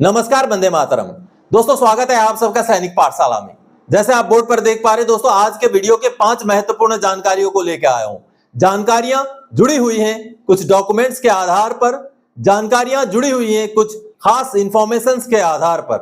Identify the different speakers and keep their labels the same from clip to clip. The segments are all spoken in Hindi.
Speaker 1: नमस्कार, वंदे मातरम। दोस्तों, स्वागत है आप सबका सैनिक पाठशाला में। जैसे आप बोर्ड पर देख पा रहे दोस्तों, आज के वीडियो के 5 महत्वपूर्ण जानकारियों को लेकर आया हूं। जानकारियां जुड़ी हुई हैं कुछ डॉक्यूमेंट्स के आधार पर, जानकारियां जुड़ी हुई हैं कुछ खास इंफॉर्मेशंस के आधार पर।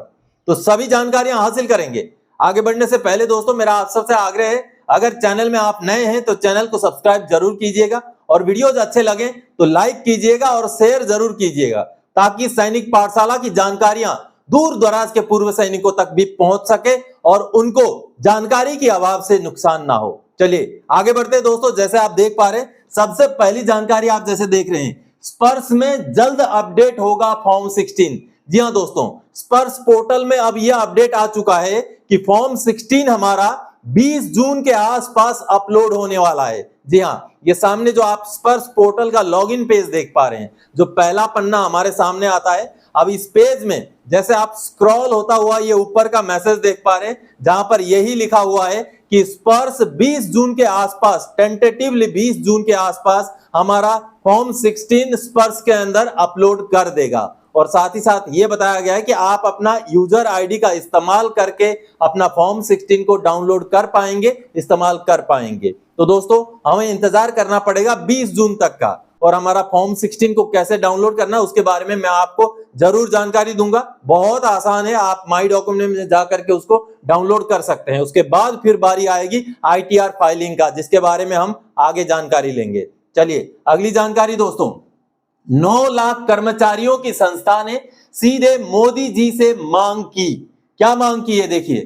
Speaker 1: तो सभी जानकारियां हासिल करेंगे। आगे बढ़ने से पहले दोस्तों, मेरा आप सबसे आग्रह है, अगर चैनल में आप नए हैं तो चैनल को सब्सक्राइब जरूर कीजिएगा और वीडियोज अच्छे लगे तो लाइक कीजिएगा और शेयर जरूर कीजिएगा, ताकि सैनिक पाठशाला की जानकारियां दूर दराज के पूर्व सैनिकों तक भी पहुंच सके और उनको जानकारी के अभाव से नुकसान ना हो। चलिए आगे बढ़ते हैं दोस्तों। जैसे आप देख पा रहे हैं, सबसे पहली जानकारी आप जैसे देख रहे हैं, स्पर्श में जल्द अपडेट होगा फॉर्म 16। जी हां दोस्तों, स्पर्श पोर्टल में अब यह अपडेट आ चुका है कि फॉर्म 16 हमारा 20 जून के आसपास अपलोड होने वाला है। जी हां, ये सामने जो आप स्पर्श पोर्टल का लॉगिन पेज देख पा रहे हैं, जो पहला पन्ना हमारे सामने आता है, अब इस पेज में जैसे आप स्क्रॉल होता हुआ ये ऊपर का मैसेज देख पा रहे हैं, जहां पर यही लिखा हुआ है कि स्पर्श 20 जून के आसपास, टेंटेटिवली 20 जून के आसपास हमारा फॉर्म 16 स्पर्श के अंदर अपलोड कर देगा। और साथ ही साथ ये बताया गया है कि आप अपना यूजर आईडी का इस्तेमाल करके अपना फॉर्म 16 को डाउनलोड कर पाएंगे, इस्तेमाल कर पाएंगे। तो दोस्तों, हमें इंतजार करना पड़ेगा 20 जून तक का, और हमारा फॉर्म 16 को कैसे डाउनलोड करना है उसके बारे में मैं आपको जरूर जानकारी दूंगा। बहुत आसान है, आप माई डॉक्यूमेंट में जाकर के उसको डाउनलोड कर सकते हैं। उसके बाद फिर बारी आएगी ITR फाइलिंग का, जिसके बारे में हम आगे जानकारी लेंगे। चलिए अगली जानकारी दोस्तों, 9 लाख कर्मचारियों की संस्था ने सीधे मोदी जी से मांग की। क्या मांग की है देखिए,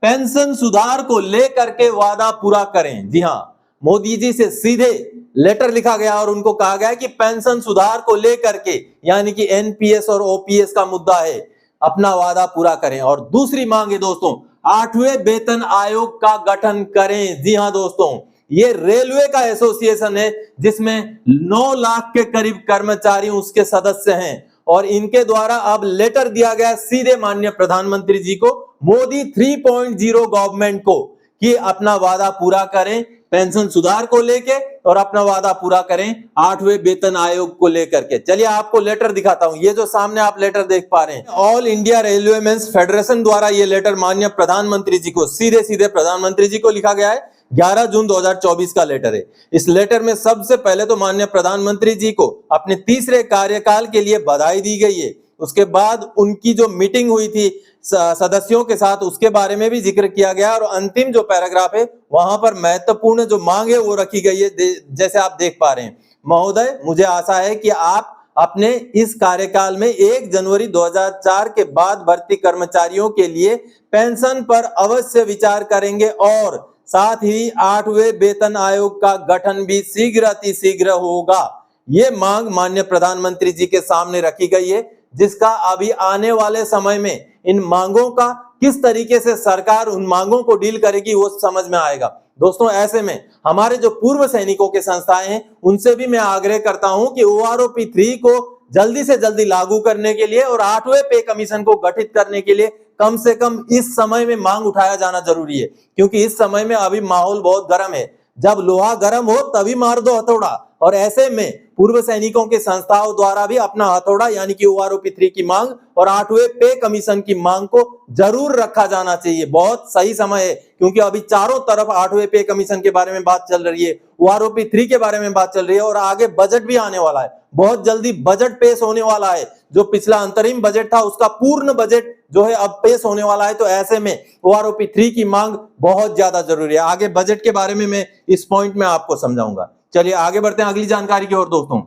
Speaker 1: पेंशन सुधार को लेकर के वादा पूरा करें। जी हां, मोदी जी से सीधे लेटर लिखा गया और उनको कहा गया कि पेंशन सुधार को लेकर के, यानी कि NPS और OPS का मुद्दा है, अपना वादा पूरा करें। और दूसरी मांग है दोस्तों, 8वें वेतन आयोग का गठन करें। जी हां दोस्तों, ये रेलवे का एसोसिएशन है जिसमें 9 लाख के करीब कर्मचारी उसके सदस्य हैं, और इनके द्वारा अब लेटर दिया गया सीधे माननीय प्रधानमंत्री जी को, मोदी 3.0 गवर्नमेंट को, कि अपना वादा पूरा करें पेंशन सुधार को लेके और अपना वादा पूरा करें 8वें वेतन आयोग को लेकर के। चलिए आपको लेटर दिखाता हूं। ये जो सामने आप लेटर देख पा रहे हैं, All India Railway Men's Federation द्वारा ये लेटर माननीय प्रधानमंत्री जी को, सीधे प्रधानमंत्री जी को लिखा गया है। 11 जून 2024 का लेटर है। इस लेटर में सबसे पहले तो माननीय प्रधानमंत्री जी को अपने तीसरे कार्यकाल के लिए बधाई दी गई है। उसके बाद उनकी जो मीटिंग हुई थी सदस्यों के साथ, उसके बारे में भी जिक्र किया गया, और अंतिम जो पैराग्राफ है वहां पर महत्वपूर्ण जो मांग है वो रखी गई है। जैसे आप देख पा रहे हैं, महोदय, मुझे आशा है कि आप अपने इस कार्यकाल में 1 जनवरी 2004 के बाद भर्ती कर्मचारियों के लिए पेंशन पर अवश्य विचार करेंगे, और साथ ही 8वें वेतन आयोग का गठन भी शीघ्र अतिशीघ्र होगा। ये मांग माननीय प्रधानमंत्री जी के सामने रखी गई है, जिसका अभी आने वाले समय में इन मांगों का किस तरीके से सरकार उन मांगों को डील करेगी वो समझ में आएगा। दोस्तों, ऐसे में हमारे जो पूर्व सैनिकों के संस्थाएं हैं उनसे भी मैं आग्रह करता हूं कि OROP 3 को जल्दी से जल्दी लागू करने के लिए और 8वें पे कमीशन को गठित करने के लिए कम से कम इस समय में मांग उठाया जाना जरूरी है, क्योंकि इस समय में अभी माहौल बहुत गर्म है। जब लोहा गर्म हो तभी मार दो हथौड़ा, और ऐसे में पूर्व सैनिकों के संस्थाओं द्वारा भी अपना हथौड़ा यानी कि OROP 3 की मांग और 8वें पे कमीशन की मांग को जरूर रखा जाना चाहिए। बहुत सही समय है, क्योंकि अभी चारों तरफ 8वें पे कमीशन के बारे में बात चल रही है, OROP 3 के बारे में बात चल रही है, और आगे बजट भी आने वाला है। बहुत जल्दी बजट पेश होने वाला है। जो पिछला अंतरिम बजट था उसका पूर्ण बजट जो है अब पेश होने वाला है। तो ऐसे में OROP 3 की मांग बहुत ज्यादा जरूरी है। आगे बजट के बारे में मैं इस पॉइंट में आपको समझाऊंगा। चलिए आगे बढ़ते हैं अगली जानकारी की ओर दोस्तों।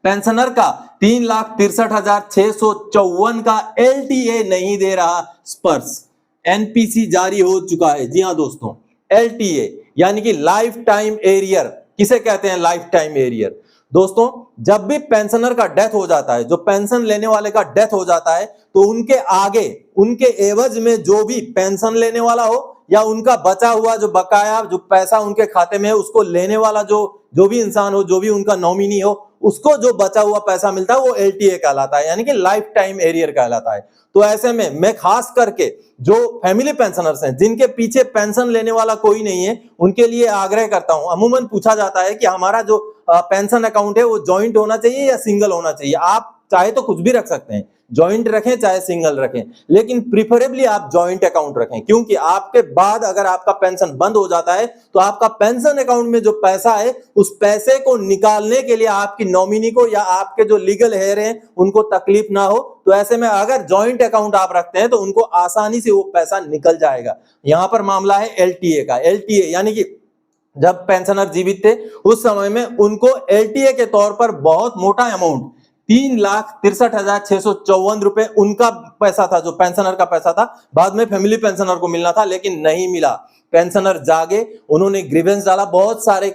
Speaker 1: पेंशनर का 3,63,654 का LTA नहीं दे रहा स्पर्श, NPC जारी हो चुका है। जी हां दोस्तों, LTA यानी कि लाइफ टाइम एरियर। किसे कहते हैं लाइफ टाइम एरियर? दोस्तों, जब भी पेंशनर का डेथ हो जाता है, जो पेंशन लेने वाले का डेथ हो जाता है, तो उनके आगे, उनके एवज में जो भी पेंशन लेने वाला हो या उनका बचा हुआ जो बकाया जो पैसा उनके खाते में है, उसको लेने वाला जो भी इंसान हो, जो भी उनका नॉमिनी हो, उसको जो बचा हुआ पैसा मिलता है वो LTA कहलाता है, यानी कि लाइफ टाइम एरियर कहलाता है। तो ऐसे में मैं खास करके जो फैमिली पेंशनर्स हैं, जिनके पीछे पेंशन लेने वाला कोई नहीं है, उनके लिए आग्रह करता हूं। अमूमन पूछा जाता है कि हमारा जो पेंशन अकाउंट है वो जॉइंट होना चाहिए या सिंगल होना चाहिए। आप चाहे तो कुछ भी रख सकते हैं, जॉइंट रखें चाहे सिंगल रखें, लेकिन प्रिफरेबली आप जॉइंट अकाउंट रखें, क्योंकि आपके बाद अगर आपका पेंशन बंद हो जाता है तो आपका पेंशन अकाउंट में जो पैसा है उस पैसे को निकालने के लिए आपकी नॉमिनी को या आपके जो लीगल हेयर हैं उनको तकलीफ ना हो। तो ऐसे में अगर जॉइंट अकाउंट आप रखते हैं तो उनको आसानी से वो पैसा निकल जाएगा। यहां पर मामला है एलटीए का। एलटीए यानी कि जब पेंशनर जीवित थे उस समय में उनको एलटीए के तौर पर बहुत मोटा अमाउंट 3,63,654 रुपए उनका पैसा था, जो पेंशनर का पैसा था। बाद में फैमिली पेंशनर को मिलना था लेकिन नहीं मिला। पेंशनर जागे, उन्होंने ग्रीवेंस डाला, बहुत सारे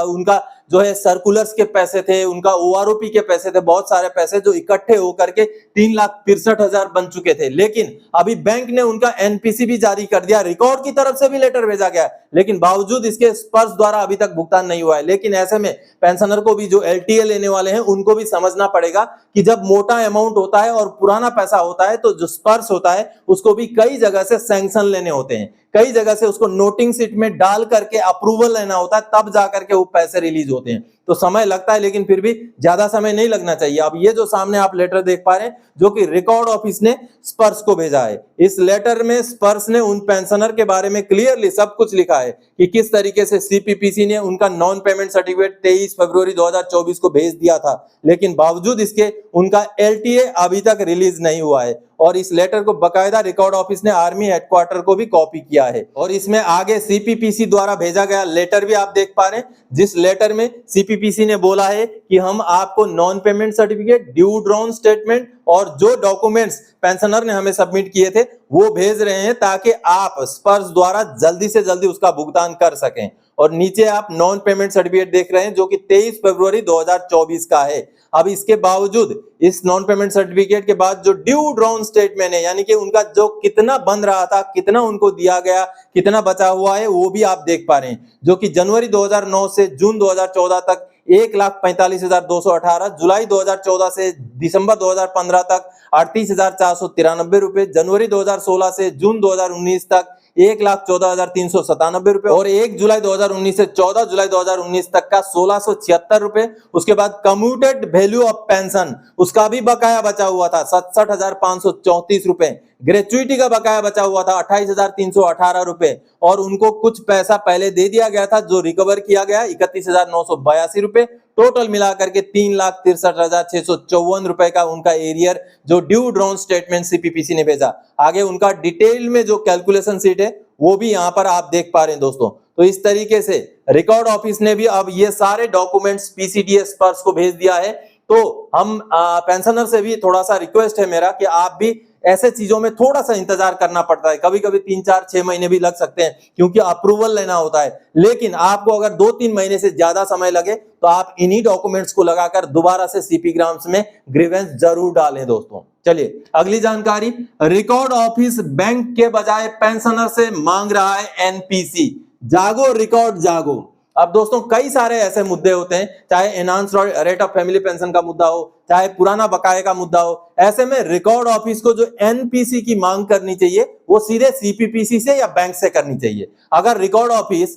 Speaker 1: उनका जो है सर्कुलर्स के पैसे थे, उनका ओआरओपी के पैसे थे, बहुत सारे पैसे जो इकट्ठे होकर के 3,63,000 बन चुके थे। लेकिन अभी बैंक ने उनका एनपीसी भी जारी कर दिया, रिकॉर्ड की तरफ से भी लेटर भेजा गया, लेकिन बावजूद इसके स्पर्श द्वारा अभी तक भुगतान नहीं हुआ है। लेकिन ऐसे में पेंशनर को भी, जो एलटीए लेने वाले हैं, उनको भी समझना पड़ेगा कि जब मोटा अमाउंट होता है और पुराना पैसा होता है तो जो स्पर्श होता है उसको भी कई जगह से सैंक्शन लेने होते हैं, कई जगह से उसको नोटिंग सीट में डाल करके अप्रूवल लेना होता है, तब जाकर के वो पैसे रिलीज होते हैं। तो समय लगता है लेकिन फिर भी ज्यादा समय नहीं लगना चाहिए। अब ये जो सामने आप लेटर देख पा रहे हैं जो कि रिकॉर्ड ऑफिस ने स्पर्श को भेजा है, इस लेटर में स्पर्श ने उन पेंशनर के बारे में क्लियरली सब कुछ लिखा है कि किस तरीके से सीपीपीसी ने उनका नॉन पेमेंट सर्टिफिकेट 23 फरवरी 2024 को भेज दिया था, लेकिन बावजूद इसके उनका एलटीए अभी तक रिलीज नहीं हुआ है। और इस लेटर को बकायदा रिकॉर्ड ऑफिस ने आर्मी हेडक्वार्टर को भी कॉपी किया है। और इसमें आगे सीपीपीसी द्वारा भेजा गया लेटर भी आप देख पा रहे हैं, जिस लेटर में सीपीपीसी ने बोला है कि हम आपको non payment certificate, due drawn statement और जो डॉक्यूमेंट्स पेंशनर ने हमें सबमिट किए थे वो भेज रहे हैं ताकि आप स्पर्श द्वारा जल्दी से जल्दी उसका भुगतान कर सकें। और नीचे आप नॉन पेमेंट सर्टिफिकेट देख रहे हैं जो कि 23 फरवरी 2024 का है। अब इसके बावजूद इस नॉन पेमेंट सर्टिफिकेट के बाद जो ड्यू ड्रॉन स्टेटमेंट है, यानी कि उनका जो कितना बन रहा था, कितना उनको दिया गया, कितना बचा हुआ है, वो भी आप देख पा रहे हैं, जो कि जनवरी 2009 से जून 2014 तक 1,45,218, जुलाई 2014 से दिसंबर 2015 तक 38,493 रुपए, जनवरी 2016 से जून 2019 तक 1,14,397 रुपए और 1 जुलाई 2019 से 14 जुलाई 2019 तक का 1,676 रुपए। उसके बाद कम्यूटेड वैल्यू ऑफ पेंशन उसका भी बकाया बचा हुआ था 67,534 रुपए, ग्रेचुइटी का बकाया बचा हुआ था 28,318 रुपए और उनको कुछ पैसा पहले दे दिया गया था जो रिकवर किया गया 31,982 रुपए। टोटल मिलाकर के 3,63,654 रुपए का उनका एरियर जो ड्यू ड्रॉन स्टेटमेंट सीपीपीसी ने भेजा। आगे उनका डिटेल में जो कैलकुलेशन शीट है वो भी यहां पर आप देख पा रहे हैं दोस्तों। तो इस तरीके से रिकॉर्ड ऑफिस ने भी अब ये सारे डॉक्यूमेंट्स पीसीडीएस स्पर्श को भेज दिया है। तो हम पेंशनर से भी थोड़ा सा रिक्वेस्ट है मेरा कि आप भी ऐसे चीजों में थोड़ा सा इंतजार करना पड़ता है, कभी कभी 3, 4, 6 महीने भी लग सकते हैं क्योंकि अप्रूवल लेना होता है। लेकिन आपको अगर 2-3 महीने से ज्यादा समय लगे तो आप इन्हीं डॉक्यूमेंट्स को लगाकर दोबारा से सीपी ग्राम्स में ग्रीवेंस जरूर डालें दोस्तों। चलिए अगली जानकारी, रिकॉर्ड ऑफिस बैंक के बजाय पेंशनर से मांग रहा है एनपीसी। जागो रिकॉर्ड जागो। अब दोस्तों कई सारे ऐसे मुद्दे होते हैं, चाहे enhanced rate of family pension का मुद्दा हो, चाहे पुराना बकाये का मुद्दा हो, ऐसे में रिकॉर्ड ऑफिस को जो एनपीसी की मांग करनी चाहिए वो सीधे सीपीपीसी से या बैंक से करनी चाहिए। अगर रिकॉर्ड ऑफिस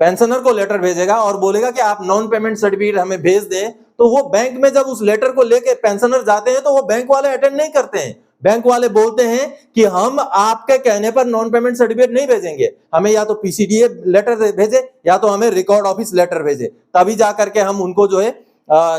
Speaker 1: पेंशनर को लेटर भेजेगा और बोलेगा कि आप नॉन पेमेंट सर्टिफिकेट हमें भेज दें, तो वो बैंक में जब उस लेटर को लेके पेंशनर जाते हैं तो वो बैंक वाले अटेंड नहीं करते हैं। बैंक वाले बोलते हैं कि हम आपके कहने पर नॉन पेमेंट सर्टिफिकेट नहीं भेजेंगे, हमें या तो पीसीडीए लेटर भेजे या तो हमें रिकॉर्ड ऑफिस लेटर भेजे, तभी जाकर के हम उनको जो है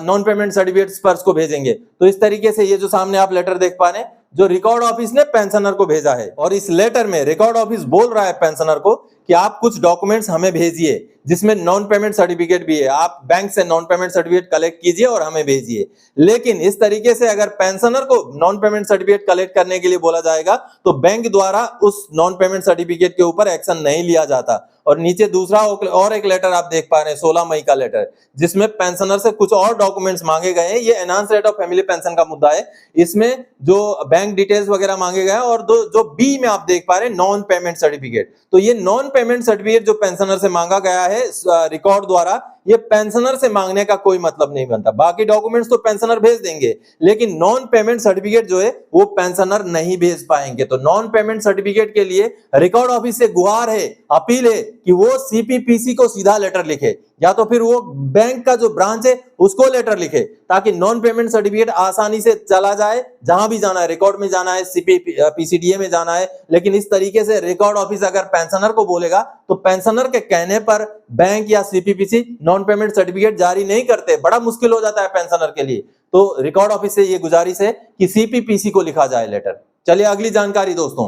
Speaker 1: नॉन पेमेंट सर्टिफिकेट स्पर्श को भेजेंगे। तो इस तरीके से ये जो सामने आप लेटर देख पा रहे हैं जो रिकॉर्ड ऑफिस ने पेंशनर को भेजा है, और इस लेटर में रिकॉर्ड ऑफिस बोल रहा है पेंशनर को कि आप कुछ डॉक्यूमेंट्स हमें भेजिए जिसमें नॉन पेमेंट सर्टिफिकेट भी है, आप बैंक से नॉन पेमेंट सर्टिफिकेट कलेक्ट कीजिए और हमें भेजिए। लेकिन इस तरीके से अगर पेंशनर को नॉन पेमेंट सर्टिफिकेट कलेक्ट करने के लिए बोला जाएगा तो बैंक द्वारा उस नॉन पेमेंट सर्टिफिकेट के ऊपर एक्शन नहीं लिया जाता। और नीचे दूसरा और एक लेटर आप देख पा रहे हैं 16 मई का लेटर, जिसमें पेंशनर से कुछ और डॉक्यूमेंट्स मांगे गए हैं। ये enhance rate of family pension का मुद्दा है, इसमें जो बैंक डिटेल्स वगैरह मांगे गए हैं और जो बी में आप देख पा रहे हैं नॉन पेमेंट सर्टिफिकेट। तो ये नॉन पेमेंट सर्टिफिकेट जो पेंशनर से मांगा गया है रिकॉर्ड द्वारा, ये पेंशनर से मांगने का कोई मतलब नहीं बनता। बाकी डॉक्यूमेंट्स तो पेंशनर भेज देंगे लेकिन नॉन पेमेंट सर्टिफिकेट जो है वो पेंशनर नहीं भेज पाएंगे। तो नॉन पेमेंट सर्टिफिकेट के लिए रिकॉर्ड ऑफिस से गुहार है, अपील है कि वो सीपीपीसी को सीधा लेटर लिखे या तो फिर वो बैंक का जो ब्रांच है उसको लेटर लिखे, ताकि नॉन पेमेंट सर्टिफिकेट आसानी से चला जाए, जहां भी जाना है, रिकॉर्ड में जाना है, पीसीडीए में जाना है। लेकिन इस तरीके से रिकॉर्ड ऑफिस अगर पेंशनर को बोलेगा तो पेंशनर के कहने पर बैंक या सीपीपीसी नॉन पेमेंट सर्टिफिकेट जारी नहीं करते, बड़ा मुश्किल हो जाता है पेंशनर के लिए। तो रिकॉर्ड ऑफिस से ये गुजारिश है कि सीपीपीसी को लिखा जाए लेटर। चलिए अगली जानकारी दोस्तों,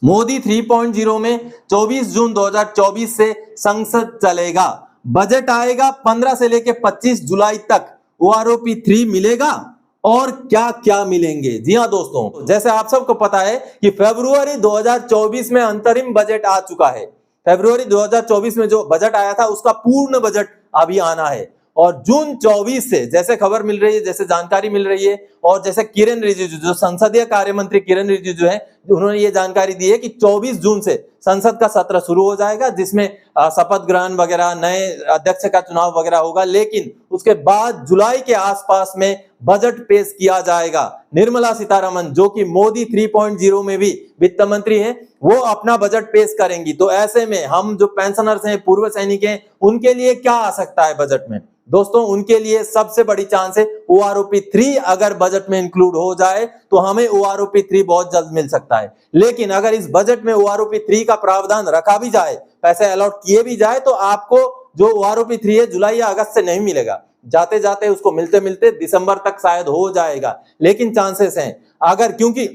Speaker 1: मोदी 3.0 में 24 जून 2024 से संसद चलेगा, बजट आएगा 15 से लेकर 25 जुलाई तक, ओआरओपी 3 मिलेगा और क्या क्या मिलेंगे। जी हां दोस्तों, जैसे आप सबको पता है कि फरवरी 2024 में अंतरिम बजट आ चुका है। फरवरी 2024 में जो बजट आया था उसका पूर्ण बजट अभी आना है, और जून 24 से जैसे खबर मिल रही है, जैसे जानकारी मिल रही है, और जैसे किरण रिजिजू जो संसदीय कार्य मंत्री किरण रिजिजू है, उन्होंने ये जानकारी दी है कि 24 जून से संसद का सत्र शुरू हो जाएगा, जिसमें शपथ ग्रहण वगैरह, नए अध्यक्ष का चुनाव वगैरह होगा। लेकिन उसके बाद जुलाई के आसपास में बजट पेश किया जाएगा। निर्मला सीतारमण जो कि मोदी 3.0 में भी वित्त मंत्री हैं, वो अपना बजट पेश करेंगी। तो ऐसे में हम जो पेंशनर्स हैं, पूर्व सैनिक हैं, उनके लिए क्या आ सकता है बजट में दोस्तों? उनके लिए सबसे बड़ी चांस है ओआरओपी 3 अगर बजट में इंक्लूड हो जाए तो हमें ओआरओपी 3 बहुत जल्द मिल सकता है। लेकिन अगर इस बजट में ओआरओपी 3 का प्रावधान रखा भी जाए, पैसे अलॉट किए भी जाए, तो आपको जो ओआरओपी 3 है जुलाई या अगस्त से नहीं मिलेगा, जाते जाते उसको मिलते मिलते दिसंबर तक शायद हो जाएगा। लेकिन चांसेस हैं, क्योंकि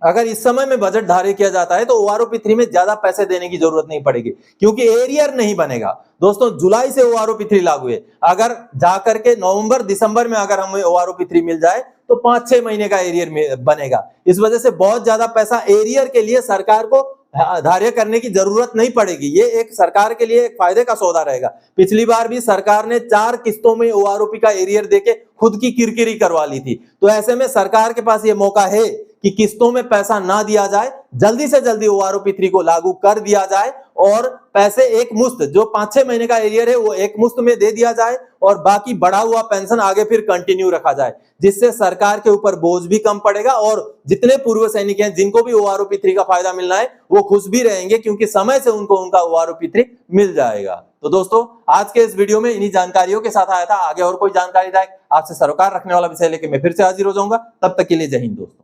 Speaker 1: अगर इस समय में बजट जारी किया जाता है तो ओआरओपी 3 में ज्यादा पैसे देने की जरूरत नहीं पड़ेगी, क्योंकि एरियर नहीं बनेगा दोस्तों। जुलाई से ओआरओपी 3 लागू है, अगर जाकर के नवंबर दिसंबर में अगर हमें ओआरओपी 3 मिल जाए तो 5-6 महीने का एरियर बनेगा। इस वजह से बहुत ज्यादा पैसा एरियर के लिए सरकार को धार्य करने की जरूरत नहीं पड़ेगी। ये एक सरकार के लिए एक फायदे का सौदा रहेगा। पिछली बार भी सरकार ने 4 किस्तों में ओआरओपी का एरियर देके खुद की किरकिरी करवा ली थी। तो ऐसे में सरकार के पास ये मौका है कि किस्तों में पैसा ना दिया जाए, जल्दी से जल्दी ओआरओपी 3 को लागू कर दिया जाए, और पैसे एक मुश्त, जो 5-6 महीने का एरियर है वो एक मुश्त में दे दिया जाए, और बाकी बढ़ा हुआ पेंशन आगे फिर कंटिन्यू रखा जाए, जिससे सरकार के ऊपर बोझ भी कम पड़ेगा, और जितने पूर्व सैनिक हैं जिनको भी ओआरओपी 3 का फायदा मिलना है वो खुश भी रहेंगे, क्योंकि समय से उनको उनका ओआरओपी 3 मिल जाएगा। तो दोस्तों आज के इस वीडियो में इन्हीं जानकारियों के साथ आया था। आगे और कोई जानकारी आपसे सरोकार रखने वाला विषय लेके मैं फिर से हाजिर हो जाऊंगा। तब तक के लिए जय हिंद दोस्तों।